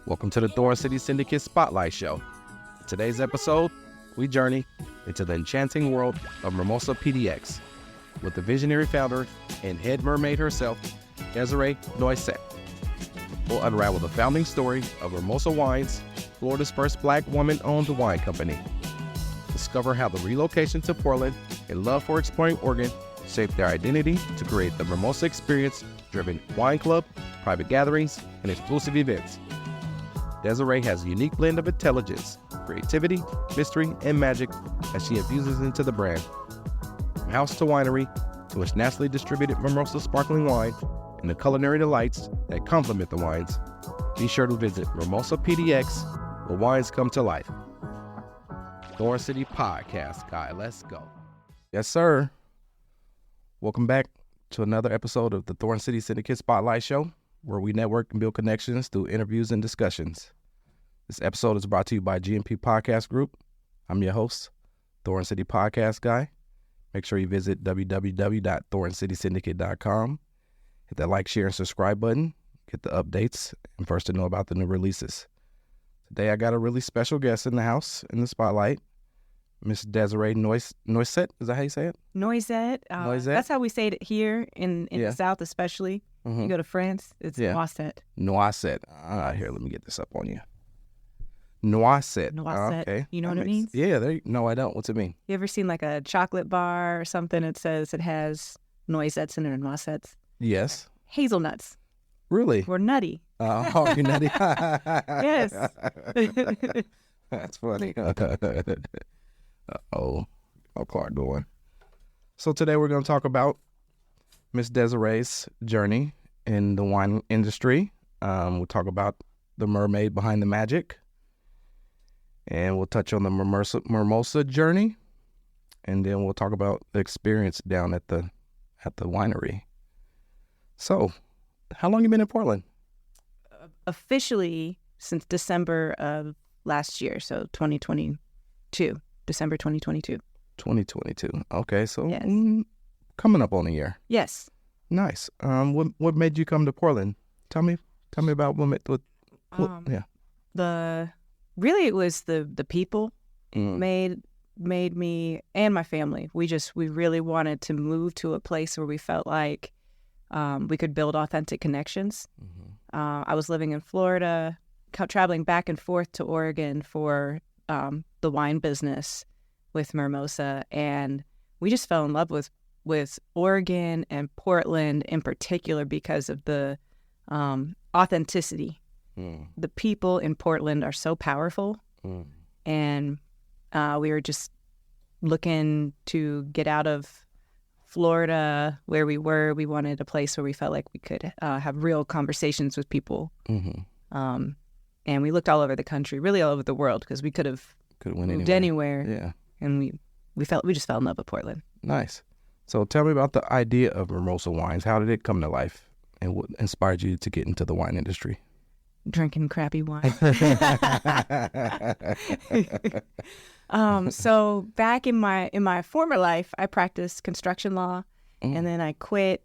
Welcome to the Thorn City Syndicate Spotlight Show. In today's episode, we journey into the enchanting world of Mermosa PDX with the visionary founder and head mermaid herself, Desiree Noisette. We'll unravel the founding story of Mermosa Wines, Florida's first Black woman-owned wine company. Discover how the relocation to Portland and love for exploring Oregon shaped their identity to create the Mermosa Experience-driven wine club, private gatherings, and exclusive events. Desiree has a unique blend of intelligence, creativity, mystery, and magic that she infuses into the brand. From house to winery, to its nationally distributed Mermosa Sparkling Wine, and the culinary delights that complement the wines, be sure to visit Mermosa PDX, where wines come to life. Thorn City Podcast, guy, let's go. Yes, sir. Welcome back to another episode of the Thorn City Syndicate Spotlight Show, where we network and build connections through interviews and discussions. This episode is brought to you by GMP Podcast Group. I'm your host, Thorn City Podcast Guy. Make sure you visit www.thorncitysyndicate.com. Hit that like, share, and subscribe button. Get the updates and first to know about the new releases. Today I got a really special guest in the house, in the spotlight, Miss Desiree Noisette. Is that how you say it? Noisette. Noisette? That's how we say it here in the South, especially. Mm-hmm. You go to France, it's Noisette. Noisette. Here, let me get this up on you. Noisette. Noisette. Okay. You know what it means? Yeah. No, I don't. What's it mean? You ever seen like a chocolate bar or something? It says it has noisettes in it or noisettes. Yes. Hazelnuts. Really? We're nutty. Oh, you're nutty? Yes. That's funny. Uh-oh. Oh, Clark going. So today we're going to talk about Miss Desiree's journey in the wine industry. We'll talk about the mermaid behind the magic. And we'll touch on the Mermosa journey. And then we'll talk about the experience down at the winery. So, how long you been in Portland? Officially since December of last year, so 2022. December 2022. 2022. Okay, so yes. Coming up on a year. Yes. Nice. What made you come to Portland? Tell me about Really, it was the people made me and my family. We really wanted to move to a place where we felt like we could build authentic connections. Mm-hmm. I was living in Florida, traveling back and forth to Oregon for the wine business with Mermosa, and we just fell in love with Oregon and Portland in particular because of the authenticity. The people in Portland are so powerful, and we were just looking to get out of Florida where we were. We wanted a place where we felt like we could have real conversations with people. Mm-hmm. And we looked all over the country, really all over the world, because we could have moved anywhere. Yeah. And we just fell in love with Portland. Nice. So tell me about the idea of Mermosa Wines. How did it come to life, and what inspired you to get into the wine industry? Drinking crappy wine. So back in my former life, I practiced construction law, and then I quit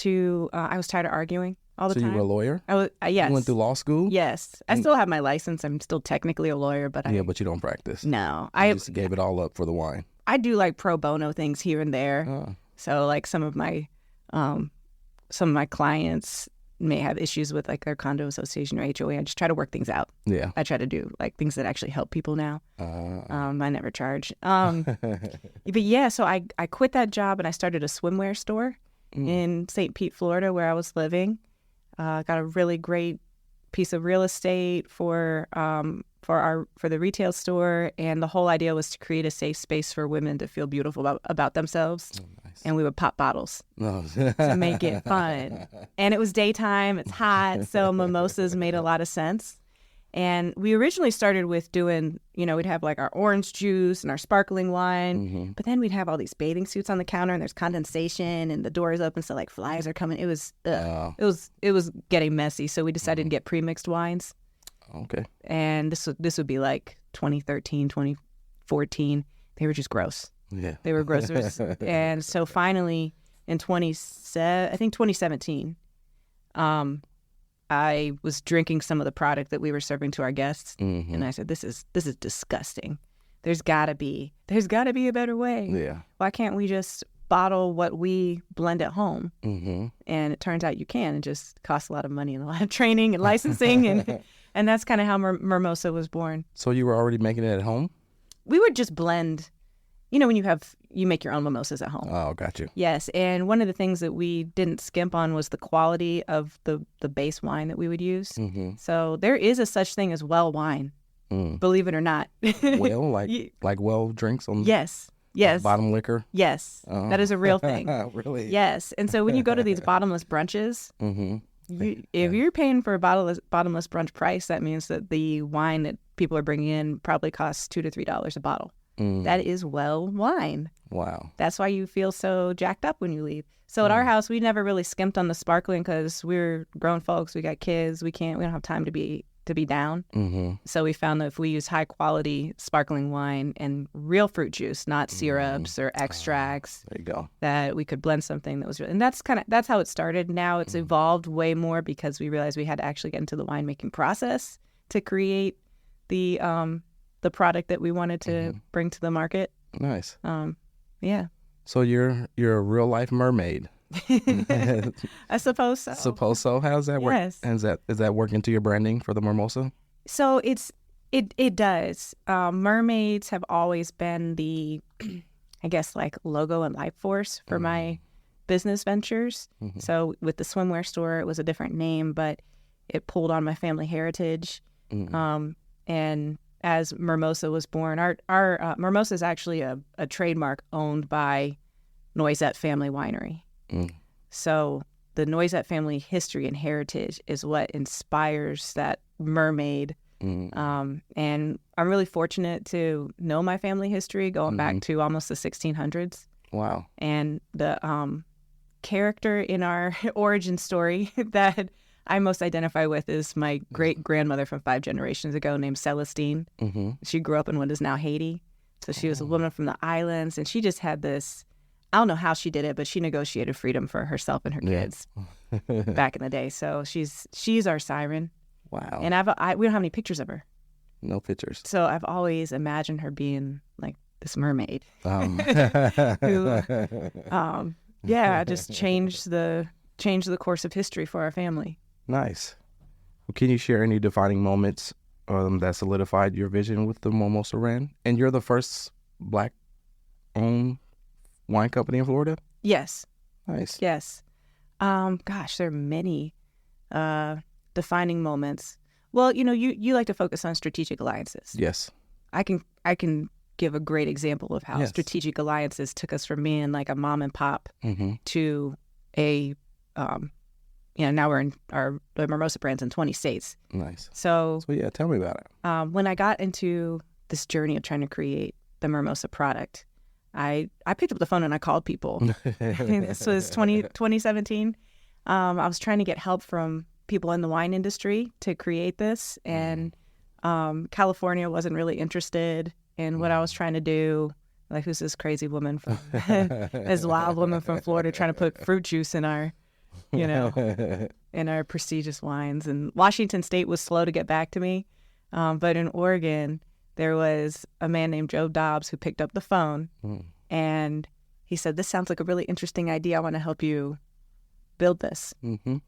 I was tired of arguing all the time. So you were a lawyer? Yes. You went through law school? Yes. I still have my license. I'm still technically a lawyer, but but you don't practice. No. I just gave it all up for the wine. I do like pro bono things here and there. Oh. So like some of my clients may have issues with like their condo association or HOA. I just try to work things out. Yeah. I try to do like things that actually help people now. I never charge. But yeah, so I quit that job and I started a swimwear store in St. Pete, Florida, where I was living. Got a really great piece of real estate for the retail store, and the whole idea was to create a safe space for women to feel beautiful about themselves. Oh, nice. And we would pop bottles to make it fun. And it was daytime, it's hot, so mimosas made a lot of sense. And we originally started with doing, we'd have like our orange juice and our sparkling wine, but then we'd have all these bathing suits on the counter, and there's condensation, and the door is open, so like flies are coming. It was getting messy, so we decided to get pre-mixed wines. Okay. And this would be like 2013, 2014. They were just gross. Yeah. They were gross. And so finally in 2017, I was drinking some of the product that we were serving to our guests, and I said, "This is disgusting. There's got to be a better way. Yeah. Why can't we just bottle what we blend at home?" And it turns out you can. It just costs a lot of money and a lot of training and licensing, and that's kind of how Mermosa was born. So you were already making it at home? We would just blend. You know, when you make your own mimosas at home. Oh, got you. Yes, and one of the things that we didn't skimp on was the quality of the base wine that we would use. So there is a such thing as well wine, believe it or not. Well, like well drinks on. Yes. Bottom liquor. Yes, that is a real thing. Really? Yes, and so when you go to these bottomless brunches, if you're paying for a bottomless brunch price, that means that the wine that people are bringing in probably costs $2 to $3 a bottle. That is well wine. Wow. That's why you feel so jacked up when you leave. So at our house, we never really skimped on the sparkling because we're grown folks. We got kids. We don't have time to be down. So we found that if we use high quality sparkling wine and real fruit juice, not syrups or extracts, there you go, that we could blend something that was real. And that's how it started. Now it's evolved way more because we realized we had to actually get into the winemaking process to create the product that we wanted to bring to the market. Nice. Yeah. So you're a real life mermaid. I suppose so. Suppose so. How's that work? Yes. Is that work into your branding for the Mermosa? So it does. Mermaids have always been the, I guess, like logo and life force for my business ventures. So with the swimwear store, it was a different name, but it pulled on my family heritage. And as Mermosa was born, our Mermosa is actually a trademark owned by Noisette family winery. So the Noisette family history and heritage is what inspires that Mermaid. And I'm really fortunate to know my family history going back to almost the 1600s. Wow. And the character in our origin story that I most identify with is my great-grandmother from 5 generations ago named Celestine. She grew up in what is now Haiti. So she was a woman from the islands, and she just had this, I don't know how she did it, but she negotiated freedom for herself and her kids back in the day. So she's our siren. Wow. And we don't have any pictures of her. No pictures. So I've always imagined her being like this mermaid who, just changed the course of history for our family. Nice. Well, can you share any defining moments that solidified your vision with the Mermosa brand? And you're the first Black-owned wine company in Florida? Yes. Nice. Yes. There are many defining moments. Well, you like to focus on strategic alliances. Yes. I can give a great example of how strategic alliances took us from being like a mom and pop to a now we're in the Mermosa brands in 20 states. Nice. So yeah, tell me about it. When I got into this journey of trying to create the Mermosa product, I picked up the phone and I called people. This was 2017. I was trying to get help from people in the wine industry to create this, and California wasn't really interested in what I was trying to do. Like, who's this crazy woman from this wild woman from Florida trying to put fruit juice in our in our prestigious wines. And Washington State was slow to get back to me. But in Oregon, there was a man named Joe Dobbs who picked up the phone and he said, "This sounds like a really interesting idea. I want to help you build this."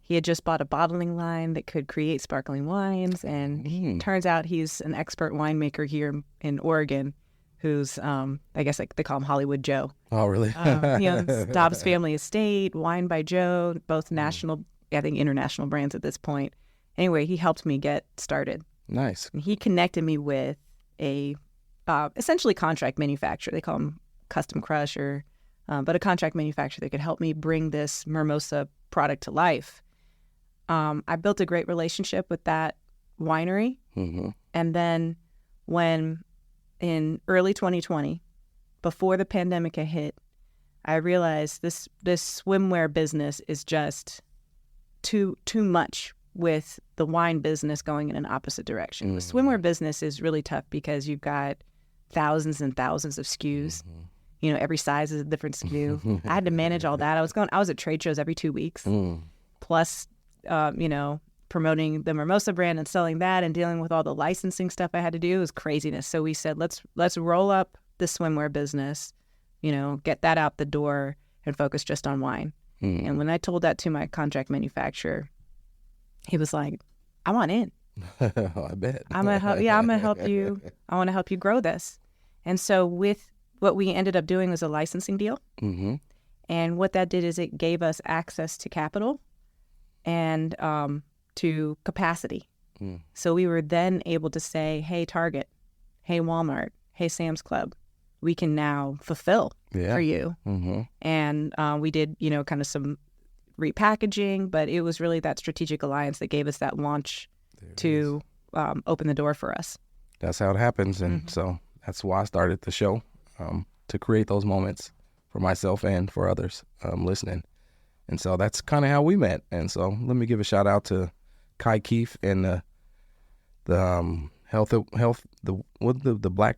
He had just bought a bottling line that could create sparkling wines. And turns out he's an expert winemaker here in Oregon who's, I guess they call him Hollywood Joe. Oh, really? Dobbs Family Estate, Wine by Joe, both national, I think international brands at this point. Anyway, he helped me get started. Nice. And he connected me with a essentially contract manufacturer. They call him Custom Crush, but a contract manufacturer that could help me bring this Mermosa product to life. I built a great relationship with that winery. And then when in early 2020, before the pandemic had hit, I realized this swimwear business is just too much with the wine business going in an opposite direction. The swimwear business is really tough because you've got thousands and thousands of SKUs. Every size is a different SKU. I had to manage all that. I was at trade shows every 2 weeks, plus, promoting the Mermosa brand and selling that and dealing with all the licensing stuff I had to do. It was craziness. So we said, let's roll up the swimwear business, get that out the door and focus just on wine. And when I told that to my contract manufacturer, he was like, I want in. I bet. I'm gonna help you. I want to help you grow this. And so with what we ended up doing was a licensing deal. Mm-hmm. And what that did is it gave us access to capital and to capacity. So we were then able to say, hey, Target, hey, Walmart, hey, Sam's Club, we can now fulfill for you. Mm-hmm. And we did, kind of some repackaging, but it was really that strategic alliance that gave us that launch to open the door for us. That's how it happens. And so that's why I started the show, to create those moments for myself and for others listening. And so that's kind of how we met. And so let me give a shout out to Kai Keefe and the Black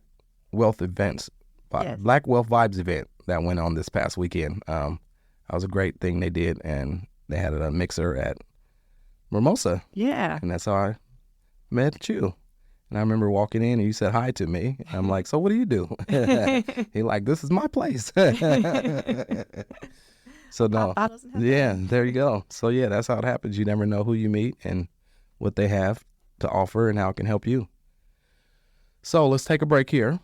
Wealth events, Black Wealth Vibes event that went on this past weekend. That was a great thing they did, and they had a mixer at Mermosa. Yeah. And that's how I met you. And I remember walking in and you said hi to me. And I'm like, so what do you do? He like, this is my place. So no, yeah, there you go. So yeah, that's how it happens. You never know who you meet and what they have to offer and how it can help you. So let's take a break here.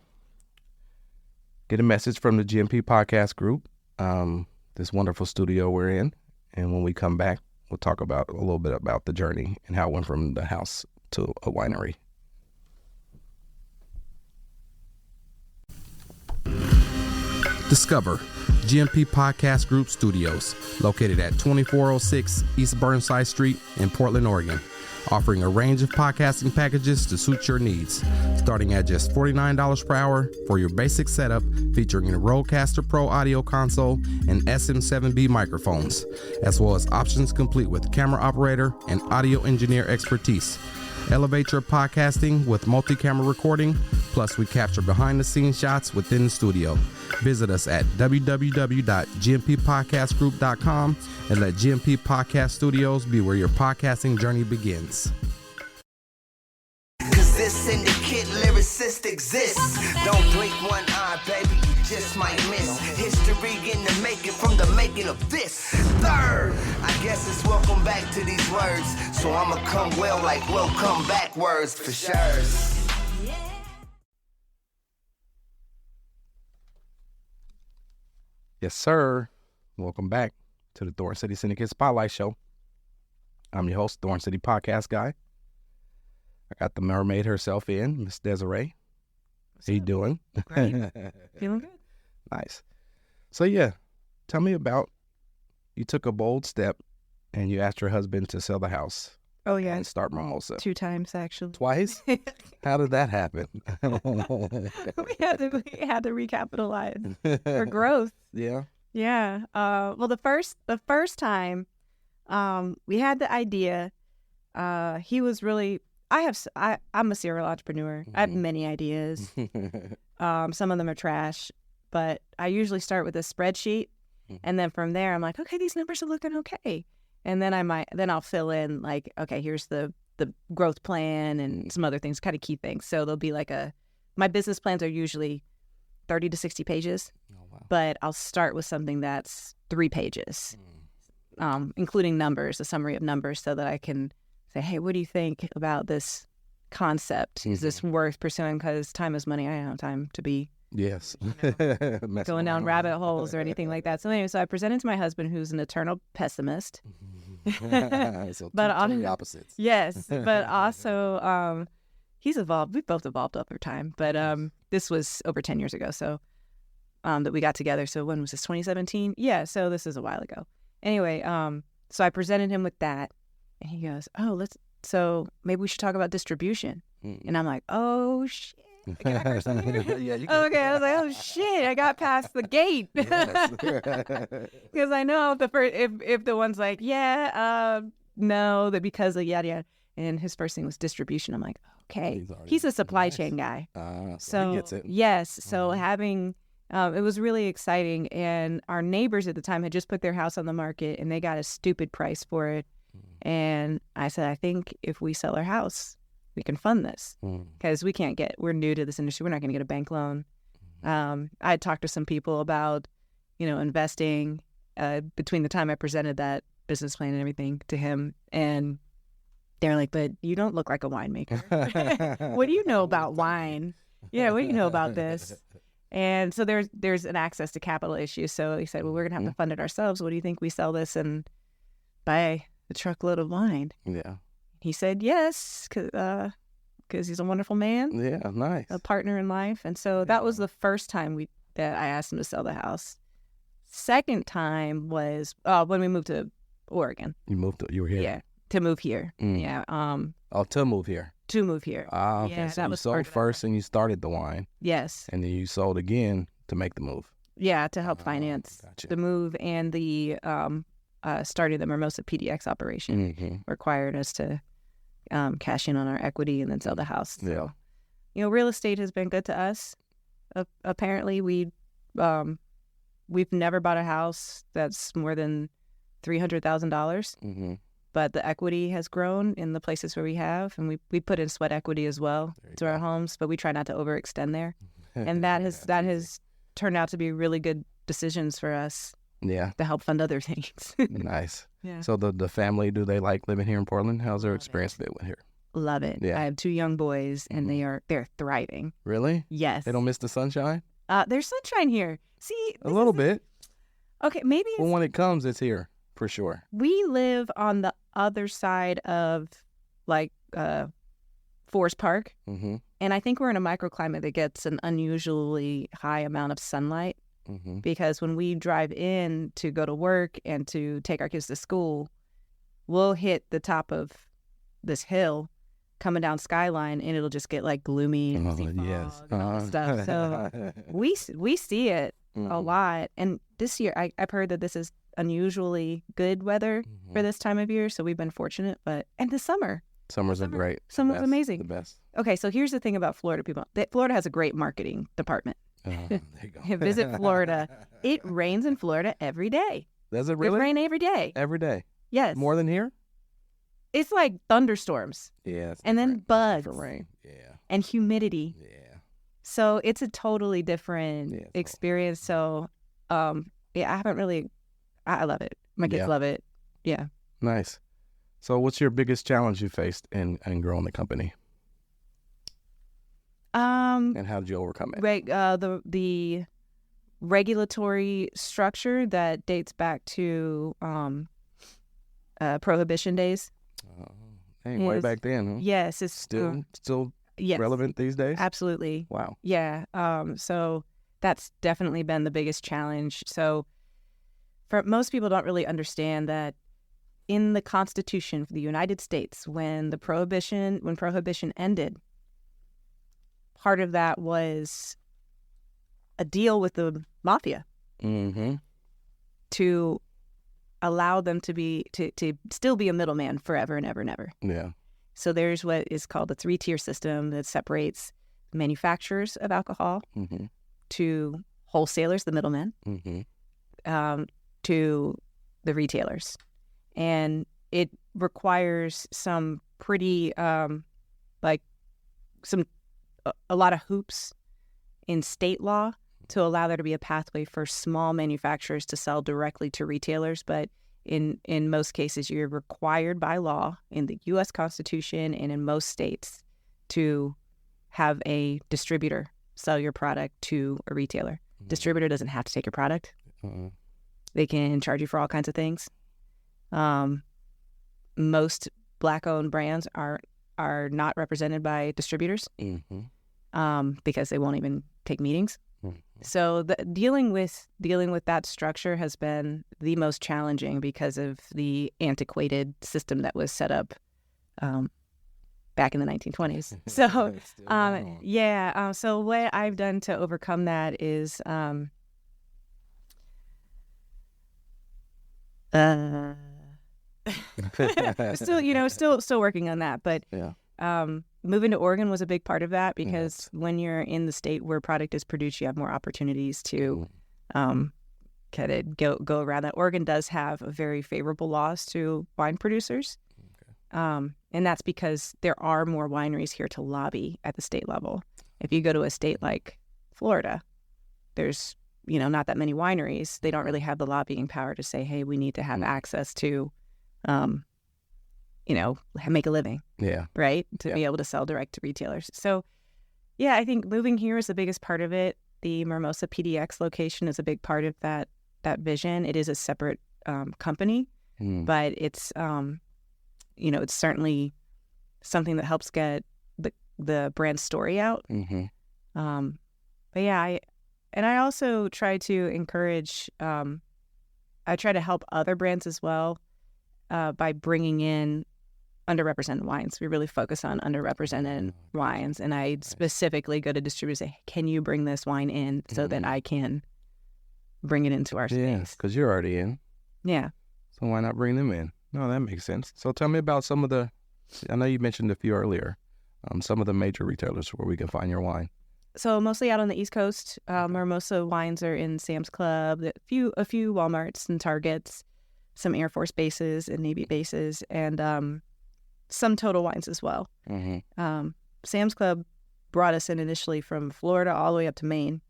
Get a message from the GMP podcast group, this wonderful studio we're in. And when we come back, we'll talk about a little bit about the journey and how it went from the house to a winery. Discover GMP Podcast Group Studios, located at 2406 East Burnside Street in Portland, Oregon, offering a range of podcasting packages to suit your needs, starting at just $49 per hour for your basic setup, featuring a Rodecaster Pro audio console and SM7B microphones, as well as options complete with camera operator and audio engineer expertise. Elevate your podcasting with multi-camera recording, plus we capture behind-the-scenes shots within the studio. Visit us at www.gmpodcastgroup.com and let GMP Podcast Studios be where your podcasting journey begins. Cause this syndicate lyricist exists. Don't blink one eye, baby, you just might miss history in the making from the making of this. Third, I guess it's welcome back to these words. So I'ma come well like welcome back words for sure. Yes, sir. Welcome back to the Thorn City Syndicate Spotlight Show. I'm your host, Thorn City Podcast Guy. I got the mermaid herself in, Miss Desiree. How you doing? Great. Feeling good. Nice. So yeah, tell me about, you took a bold step and you asked your husband to sell the house. Oh, yeah. And start Mermosa. 2 times, actually. Twice? How did that happen? we had to recapitalize for growth. Yeah. Yeah. Well, the first time we had the idea, he was really, I'm a serial entrepreneur. Mm-hmm. I have many ideas. Some of them are trash, but I usually start with a spreadsheet. Mm-hmm. And then from there, I'm like, okay, these numbers are looking okay. And then I'll fill in like, okay, here's the growth plan and some other things, kind of key things. So there'll be like my business plans are usually 30 to 60 pages, but I'll start with something that's 3 pages, including numbers, a summary of numbers, so that I can say, hey, what do you think about this concept? Mm-hmm. Is this worth pursuing? Because time is money. I don't have time to be going down rabbit holes or anything like that. So anyway, I presented to my husband, who's an eternal pessimist. So totally opposites. Yes, but also he's evolved. We've both evolved over time. But this was over 10 years ago, so that we got together. So when was this? 2017? Yeah. So this is a while ago. Anyway, so I presented him with that, and he goes, so maybe we should talk about distribution. And I'm like, oh shit. Okay, I was like, oh shit, I got past the gate. Because I know if the one's like, no, that because of yada yada, and his first thing was distribution. I'm like, okay, he's a supply chain guy, so he gets it. Yes, so having it was really exciting, and our neighbors at the time had just put their house on the market, and they got a stupid price for it. And I said, I think if we sell our house, we can fund this because we're new to this industry. We're not going to get a bank loan. I had talked to some people about, investing between the time I presented that business plan and everything to him. And they're like, but you don't look like a winemaker. What do you know about wine? Yeah, what do you know about this? And so there's an access to capital issue. So he said, well, we're going to have to fund it ourselves. What do you think we sell this and buy a truckload of wine? Yeah. He said yes, because he's a wonderful man. Yeah, nice. A partner in life. And so that was the first time that I asked him to sell the house. Second time was when we moved to Oregon. You were here? Yeah, to move here. Yeah. To move here? To move here. Okay. Yeah, so that you was sold first and you started the wine. Yes. And then you sold again to make the move. Yeah, to help finance the move and the starting the Mermosa PDX operation required us to cash in on our equity and then sell the house. So, real estate has been good to us. Apparently, we've never bought a house that's more than $300,000. But the equity has grown in the places where we have, and we put in sweat equity as well to our homes, but we try not to overextend there. And that has turned out to be really good decisions for us. Yeah. To help fund other things. Nice. Yeah. So the family, do they like living here in Portland? How's their experience been with here? Love it. Yeah. I have 2 young boys, and they're thriving. Really? Yes. They don't miss the sunshine? There's sunshine here. See, a little bit. Okay, maybe. Well, when it comes, it's here for sure. We live on the other side of Forest Park, and I think we're in a microclimate that gets an unusually high amount of sunlight. Because when we drive in to go to work and to take our kids to school, we'll hit the top of this hill coming down Skyline, and it'll just get gloomy and stuff. So we see it a lot. And this year, I've heard that this is unusually good weather for this time of year. So we've been fortunate. And the summers are great. Summer's amazing. The best. Okay, so here's the thing about Florida people. Florida has a great marketing department. There you go. Visit Florida. It rains in Florida every day. Does it really? It rains every day. Every day? Yes. More than here? It's like thunderstorms. Yeah. And then bugs. For rain. Yeah. And humidity. Yeah. So it's a totally different experience. So, I haven't really, I love it. My kids love it. Yeah. Nice. So what's your biggest challenge you faced in growing the company? And how did you overcome it? The regulatory structure that dates back to Prohibition days. Way back then, huh? Yes, it's still relevant these days. Absolutely. Wow. Yeah. So that's definitely been the biggest challenge. So, for most people, don't really understand that in the Constitution of the United States, when Prohibition ended, part of that was a deal with the mafia to allow them to still be a middleman forever and ever and ever. Yeah. So there's what is called the 3-tier system that separates manufacturers of alcohol to wholesalers, the middlemen, to the retailers. And it requires some pretty, a lot of hoops in state law to allow there to be a pathway for small manufacturers to sell directly to retailers. But in most cases, you're required by law in the U.S. Constitution and in most states to have a distributor sell your product to a retailer. Distributor doesn't have to take your product. They can charge you for all kinds of things. Most Black-owned brands are not represented by distributors because they won't even take meetings. So dealing with that structure has been the most challenging because of the antiquated system that was set up back in the 1920s. So so what I've done to overcome that is still working on that, but moving to Oregon was a big part of that because when you're in the state where product is produced, you have more opportunities to kind of go around that. Oregon does have a very favorable laws to wine producers. And that's because there are more wineries here to lobby at the state level. If you go to a state like Florida, there's, not that many wineries. They don't really have the lobbying power to say, hey, we need to have access to, make a living. Yeah. Right? To be able to sell direct to retailers. So, yeah, I think moving here is the biggest part of it. The Mermosa PDX location is a big part of that vision. It is a separate company, but it's, it's certainly something that helps get the brand story out. But yeah, I also try to encourage, I try to help other brands as well by bringing in underrepresented wines. We really focus on underrepresented wines. And I specifically go to distributors and say, can you bring this wine in so that I can bring it into our space? Yeah, because you're already in. Yeah. So why not bring them in? No, that makes sense. So tell me about some of the, I know you mentioned a few earlier, some of the major retailers where we can find your wine. So mostly out on the East Coast. Mermosa Wines are in Sam's Club, a few Walmarts and Targets, some Air Force bases and Navy bases, and some Total Wines as well. Sam's Club brought us in initially from Florida all the way up to Maine,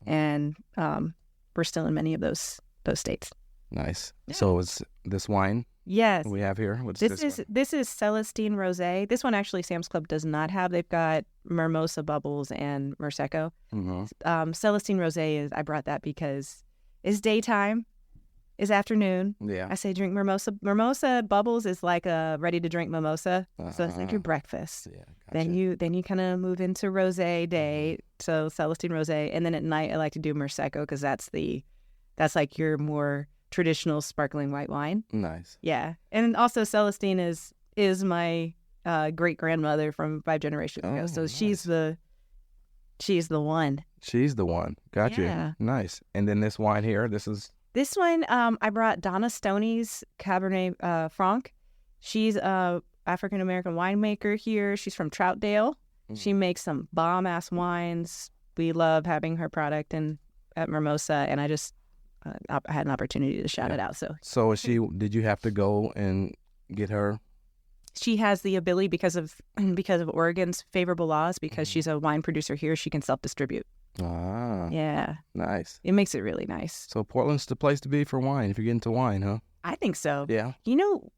and we're still in many of those states. Nice. Yeah. So is this wine Yes. we have here? What's This one? is Celestine Rosé. This one actually Sam's Club does not have. They've got Mermosa Bubbles and Merseco. Celestine Rosé I brought that because it's daytime, it's afternoon. Yeah. I say drink Mermosa. Mermosa Bubbles is like a ready to drink mimosa. So it's like your breakfast. Yeah. Gotcha. Then you kind of move into Rosé day. So Celestine Rosé, and then at night I like to do Merseco because that's like your more traditional sparkling white wine. Nice. Yeah. And also Celestine is my great grandmother from 5 generations ago. So nice. she's the one. She's the one. Gotcha. Yeah. Nice. And then this wine here, this one I brought Donna Stoney's Cabernet Franc. She's a African American winemaker here. She's from Troutdale. She makes some bomb ass wines. We love having her product at Mermosa, and I just I had an opportunity to shout it out. So did you have to go and get her? She has the ability because of Oregon's favorable laws, because she's a wine producer here, she can self-distribute. Ah. Yeah. Nice. It makes it really nice. So Portland's the place to be for wine if you're getting to wine, huh? I think so. Yeah. You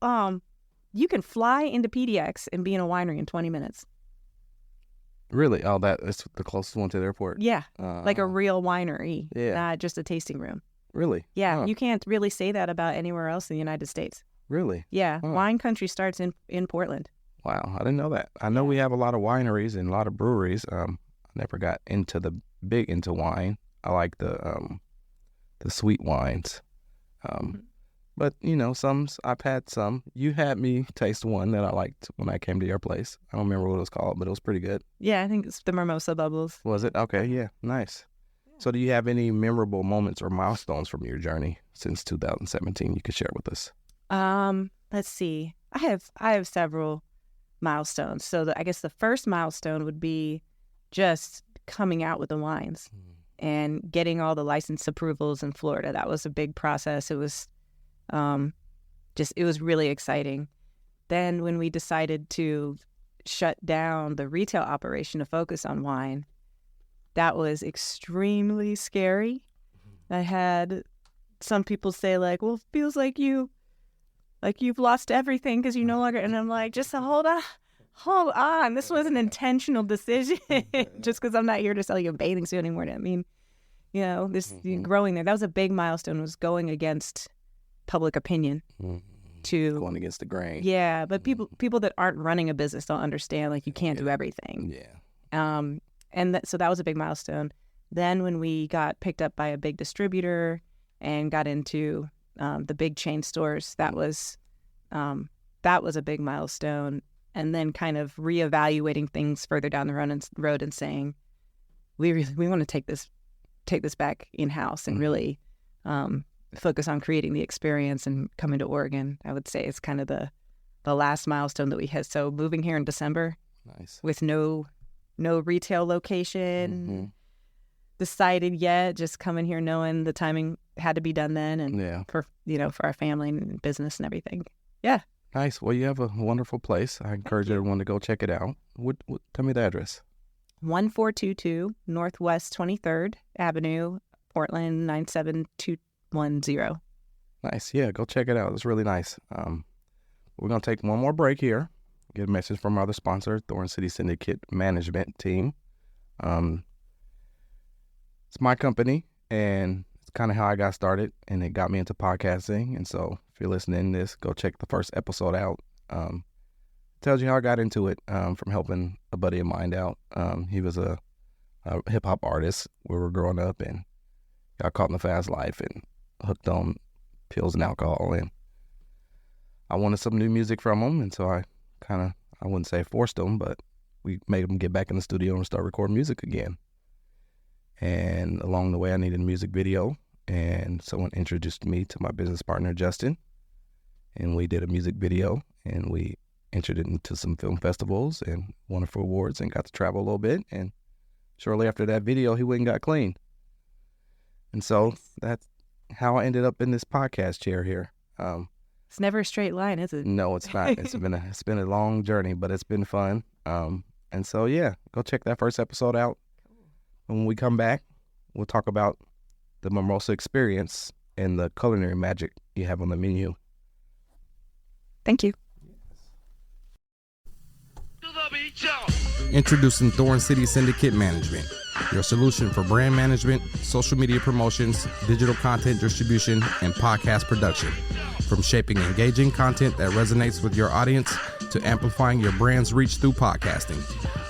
can fly into PDX and be in a winery in 20 minutes. Really? Oh, that's the closest one to the airport? Yeah. Like a real winery. Yeah. Not just a tasting room. Really? Yeah. Huh. You can't really say that about anywhere else in the United States. Really? Yeah. Huh. Wine country starts in Portland. Wow. I didn't know that. I know we have a lot of wineries and a lot of breweries. I never got into wine. I like the sweet wines. But, I've had some. You had me taste one that I liked when I came to your place. I don't remember what it was called, but it was pretty good. Yeah, I think it's the Mermosa Bubbles. Was it? Okay, yeah, nice. So do you have any memorable moments or milestones from your journey since 2017 you could share with us? Let's see. I have several milestones. So I guess the first milestone would be just coming out with the wines and getting all the license approvals in Florida. That was a big process. It was it was really exciting. Then when we decided to shut down the retail operation to focus on wine, that was extremely scary. I had some people say like, well, it feels like you've lost everything because you no longer, and I'm like, just hold on. This was an intentional decision just because I'm not here to sell you a bathing suit anymore. I mean, growing there, that was a big milestone, was going against public opinion to going against the grain. Yeah, but people that aren't running a business don't understand, like, you can't do everything. Yeah. So that was a big milestone. Then when we got picked up by a big distributor and got into the big chain stores, that was a big milestone. And then kind of reevaluating things further down the road and saying, we want to take this back in-house and really focus on creating the experience and coming to Oregon. I would say it's kind of the last milestone that we had. So moving here in December, nice, with no retail location, decided yet. Just coming here knowing the timing had to be done then, and for our family and business and everything. Yeah. Nice. Well, you have a wonderful place. I encourage everyone to go check it out. Tell me the address. 1422 Northwest 23rd Avenue, Portland 97210. Nice. Yeah, go check it out. It's really nice. We're going to take one more break here. Get a message from our other sponsor, Thorn City Syndicate Management Team. It's my company, and it's kind of how I got started, and it got me into podcasting. And so if you're listening to this, go check the first episode out. Tells you how I got into it from helping a buddy of mine out. He was a hip-hop artist where we were growing up, and got caught in the fast life and hooked on pills and alcohol. And I wanted some new music from him, and so I wouldn't say forced him, but we made him get back in the studio and start recording music again. And along the way, I needed a music video, and someone introduced me to my business partner, Justin, and we did a music video, and we entered it into some film festivals and won a few awards and got to travel a little bit. And shortly after that video, he went and got clean. And so that's how I ended up in this podcast chair here. It's never a straight line, is it? No, it's not. It's been a long journey, but it's been fun. And so, yeah, go check that first episode out. When we come back, we'll talk about the Mermosa experience and the culinary magic you have on the menu. Thank you. Introducing Thorn City Syndicate Management, your solution for brand management, social media promotions, digital content distribution, and podcast production. From shaping engaging content that resonates with your audience to amplifying your brand's reach through podcasting.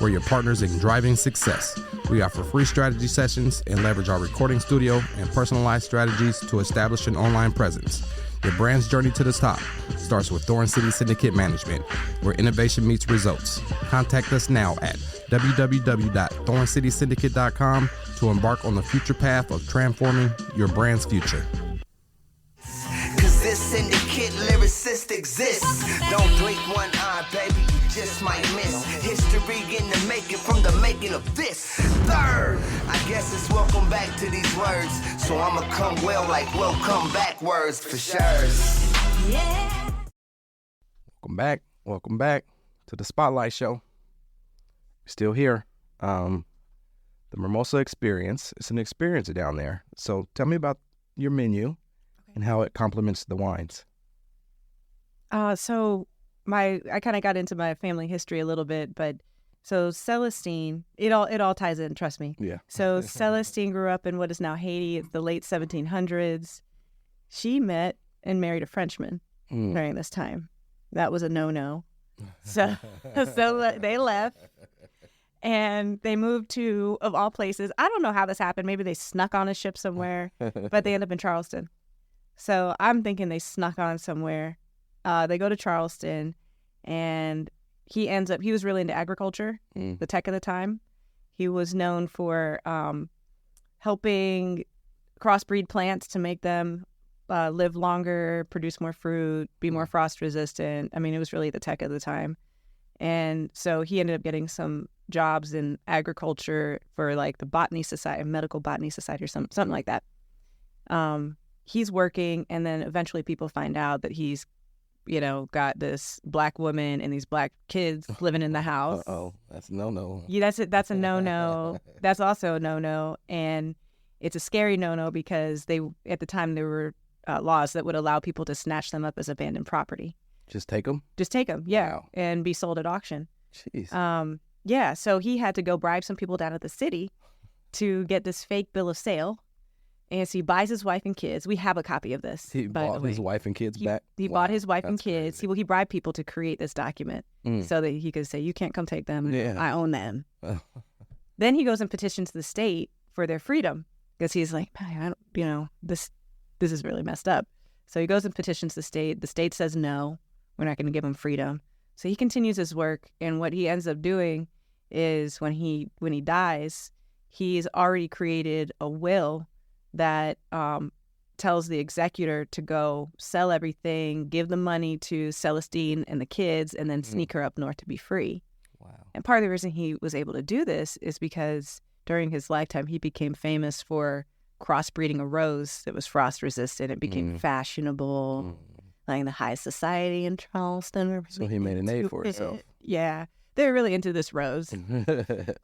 We're your partners in driving success. We offer free strategy sessions and leverage our recording studio and personalized strategies to establish an online presence. Your brand's journey to the top starts with Thorn City Syndicate Management, where innovation meets results. Contact us now at www.thorncitysyndicate.com to embark on the future path of transforming your brand's future. Cause this syndicate lyricist exists. Don't blink one eye, baby, you just might miss history in the making from the making of this. Third, I guess it's welcome back to these words. So I'ma come well like welcome backwards for sure. Yeah. Welcome back to the Spotlight Show. We're still here. The Mermosa Experience. It's an experience down there. So tell me about your menu and how it complements the wines. So I kind of got into my family history a little bit, but so Celestine, it all ties in, trust me. Yeah. So Celestine grew up in what is now Haiti. It's the late 1700s. She met and married a Frenchman during this time. That was a no-no. So they left. And they moved to, of all places, I don't know how this happened. Maybe they snuck on a ship somewhere, but they end up in Charleston. So I'm thinking they snuck on somewhere. They go to Charleston, and he was really into agriculture, the tech of the time. He was known for helping crossbreed plants to make them live longer, produce more fruit, be more frost resistant. I mean, it was really the tech of the time. And so he ended up getting some jobs in agriculture for like the botany society, medical botany society or something like that. He's working, and then eventually people find out that he's, got this black woman and these black kids living in the house. Oh, that's a no-no. Yeah, that's a no-no. That's also a no-no, and it's a scary no-no because at the time there were laws that would allow people to snatch them up as abandoned property. Just take them? Just take them, yeah, wow. And be sold at auction. Jeez. Yeah, so he had to go bribe some people down at the city to get this fake bill of sale. And so he buys his wife and kids. We have a copy of this. He bought his wife and kids back? He bought his wife and kids. He bribed people to create this document so that he could say, you can't come take them. Yeah. I own them. Then he goes and petitions the state for their freedom because he's like, man, this is really messed up. So he goes and petitions the state. The state says, no, we're not going to give him freedom. So he continues his work. And what he ends up doing is when he dies, he's already created a will that tells the executor to go sell everything, give the money to Celestine and the kids, and then sneak her up north to be free. Wow. And part of the reason he was able to do this is because during his lifetime, he became famous for crossbreeding a rose that was frost resistant. It became fashionable, like in the high society in Charleston. So he made a name for himself. Yeah. They're really into this rose.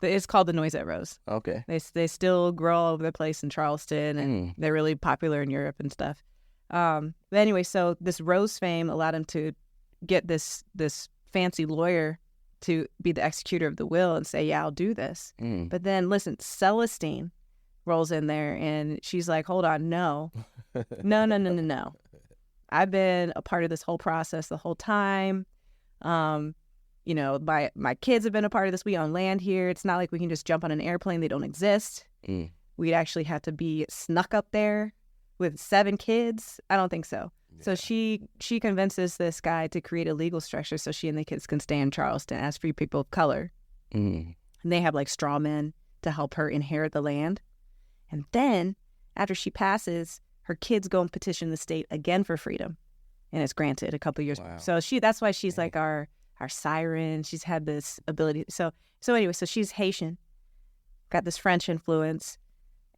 It's called the Noisette rose. Okay. They still grow all over the place in Charleston, and they're really popular in Europe and stuff. But anyway, so this rose fame allowed him to get this fancy lawyer to be the executor of the will and say, yeah, I'll do this. But then, listen, Celestine rolls in there, and she's like, hold on, no. No. I've been a part of this whole process the whole time. You know, my kids have been a part of this. We own land here. It's not like we can just jump on an airplane. They don't exist. We'd actually have to be snuck up there with 7 kids. I don't think so. Yeah. So she convinces this guy to create a legal structure so she and the kids can stay in Charleston as free people of color. And they have like straw men to help her inherit the land. And then after she passes, her kids go and petition the state again for freedom. And it's granted a couple of years. Wow. So that's why she's like our siren. She's had this ability. So anyway, so she's Haitian, got this French influence,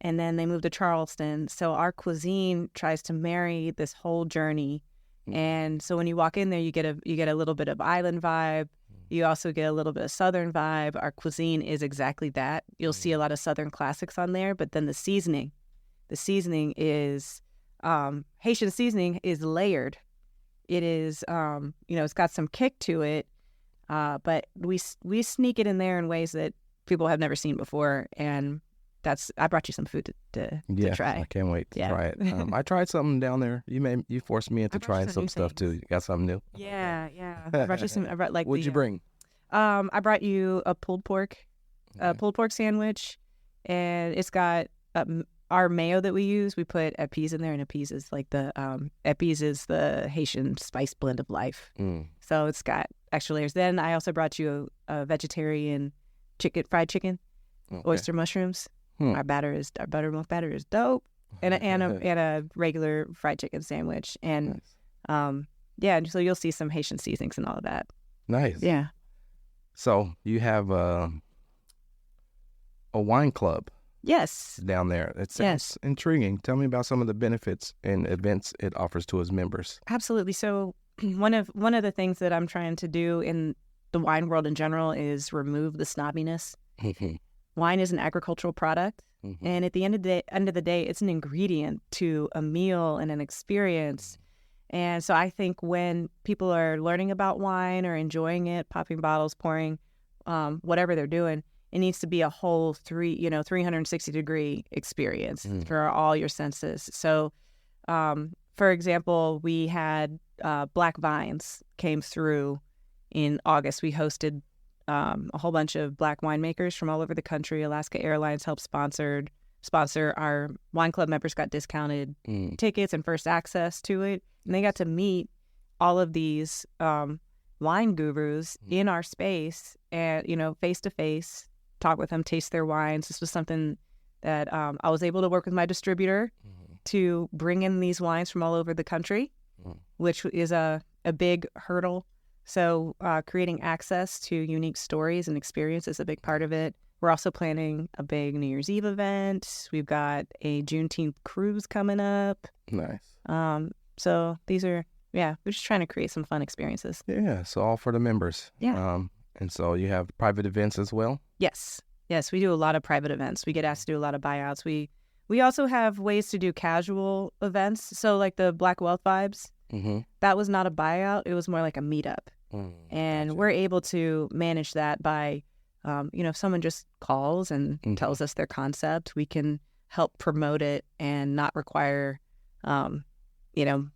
and then they moved to Charleston. So our cuisine tries to marry this whole journey. And so when you walk in there, you get a little bit of island vibe. You also get a little bit of Southern vibe. Our cuisine is exactly that. You'll see a lot of Southern classics on there, but then the seasoning is Haitian seasoning is layered. It is, it's got some kick to it, but we sneak it in there in ways that people have never seen before, and I brought you some food to try. I can't wait to try it. I tried something down there. You forced me into trying some stuff too. You got something new? Yeah. I brought you some. What'd you bring? I brought you a pulled pork sandwich, and it's got our mayo that we use. We put épis in there, and épis is like épis is the Haitian spice blend of life. So it's got extra layers. Then I also brought you a vegetarian fried chicken, oyster mushrooms. Our buttermilk batter is dope, and a regular fried chicken sandwich, and nice. So you'll see some Haitian seasonings and all of that. Nice. Yeah. So you have a wine club. Yes. Down there. It sounds intriguing. Tell me about some of the benefits and events it offers to its members. Absolutely. So one of the things that I'm trying to do in the wine world in general is remove the snobbiness. Wine is an agricultural product, and at the end of the day, it's an ingredient to a meal and an experience. And so I think when people are learning about wine or enjoying it, popping bottles, pouring, whatever they're doing, it needs to be a whole 360-degree experience for all your senses. So, for example, we had Black Vines came through in August. We hosted a whole bunch of Black winemakers from all over the country. Alaska Airlines helped sponsor our wine club members, got discounted tickets and first access to it. And they got to meet all of these wine gurus in our space and, face to face, talk with them, taste their wines. This was something that I was able to work with my distributor to bring in these wines from all over the country, which is a big hurdle. So creating access to unique stories and experience is a big part of it. We're also planning a big New Year's Eve event. We've got a Juneteenth cruise coming up. Nice. So these are, we're just trying to create some fun experiences. Yeah, so all for the members. Yeah. And so you have private events as well? Yes, we do a lot of private events. We get asked to do a lot of buyouts. We also have ways to do casual events. So like the Black Wealth Vibes, that was not a buyout. It was more like a meetup. And gotcha. We're able to manage that by, if someone just calls and tells us their concept, we can help promote it and not require,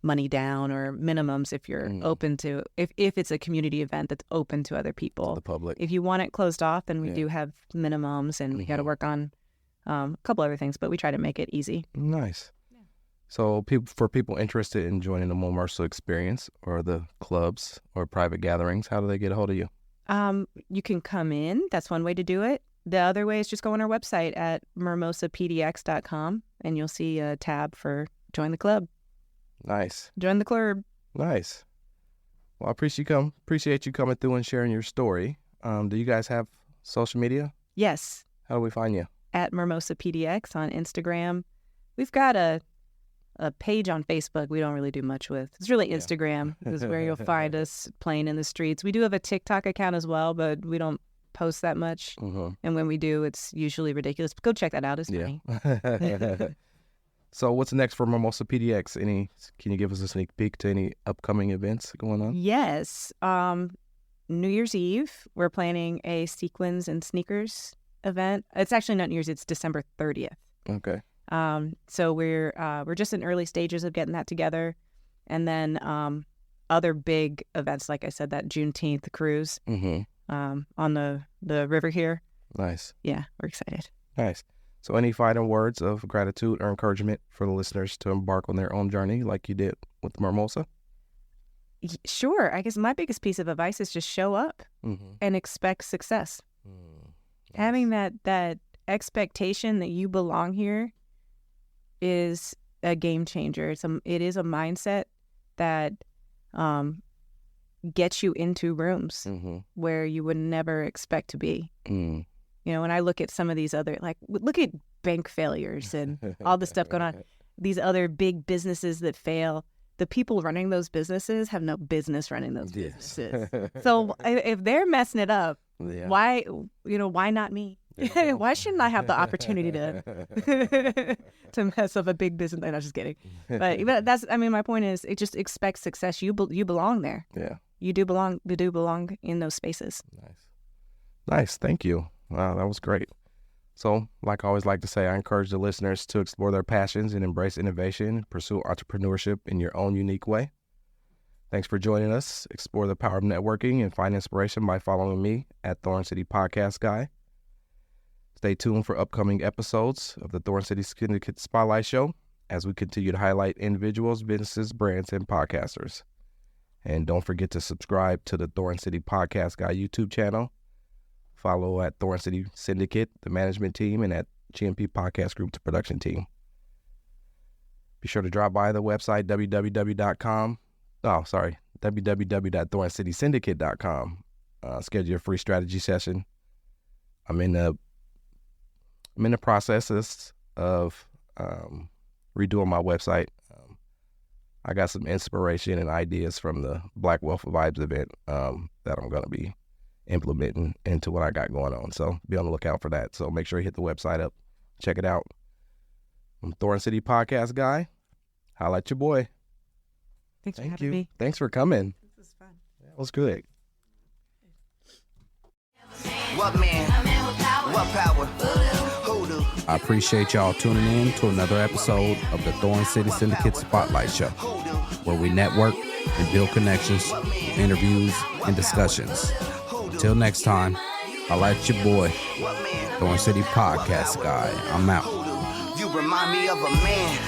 money down or minimums if you're open to, if it's a community event that's open to other people. To the public. If you want it closed off, then we do have minimums, and we got to work on a couple other things, but we try to make it easy. Nice. So for people interested in joining the Mermosa Experience or the clubs or private gatherings, how do they get a hold of you? You can come in. That's one way to do it. The other way is just go on our website at mermosapdx.com, and you'll see a tab for Join the Club. Nice. Join the club. Nice. Well, I appreciate you coming through and sharing your story. Do you guys have social media? Yes. How do we find you? at Mermosa PDX on Instagram. We've got a page on Facebook we don't really do much with. It's really Instagram is where you'll find us playing in the streets. We do have a TikTok account as well, but we don't post that much. And when we do, it's usually ridiculous. But go check that out. It's funny. So what's next for Mermosa PDX? Can you give us a sneak peek to any upcoming events going on? Yes. New Year's Eve, we're planning a sequins and sneakers event. It's actually not New Year's, it's December 30th. Okay. So we're just in early stages of getting that together. And then other big events, like I said, that Juneteenth cruise on the river here. Nice. Yeah, we're excited. Nice. So any final words of gratitude or encouragement for the listeners to embark on their own journey like you did with Mermosa? Sure. I guess my biggest piece of advice is just show up and expect success. Having that expectation that you belong here is a game changer. It is a mindset that gets you into rooms where you would never expect to be. You know, when I look at some of these other, like, look at bank failures and all the stuff going on, these other big businesses that fail, the people running those businesses have no business running those businesses. So if they're messing it up, why not me? Why shouldn't I have the opportunity to mess up a big business? I'm not just kidding. But that's, I mean, my point is, it just expects success. You belong there. Yeah. You do belong in those spaces. Nice. Thank you. Wow, that was great. So, like I always like to say, I encourage the listeners to explore their passions and embrace innovation, pursue entrepreneurship in your own unique way. Thanks for joining us. Explore the power of networking and find inspiration by following me at Thorn City Podcast Guy. Stay tuned for upcoming episodes of the Thorn City Syndicate Spotlight Show as we continue to highlight individuals, businesses, brands, and podcasters. And don't forget to subscribe to the Thorn City Podcast Guy YouTube channel. Follow at Thorn City Syndicate, the management team, and at GMP Podcast Group, the production team. Be sure to drop by the website, www.thorncitysyndicate.com. Schedule your free strategy session. I'm in the process of redoing my website. I got some inspiration and ideas from the Black Wealth Vibes event that I'm going to be implementing into what I got going on. So be on the lookout for that. So make sure you hit the website up. Check it out. I'm Thorn City Podcast Guy. Holla at your boy. Thanks for having me. Thanks for coming. This was fun. That was good. What man? What power? Hoodoo. I appreciate y'all tuning in to another episode of the Thorn City Syndicate Spotlight Show, where we network and build connections, interviews, and discussions. Until next time, I like your boy, Thorn City Podcast Guy. I'm out. You remind me of a man.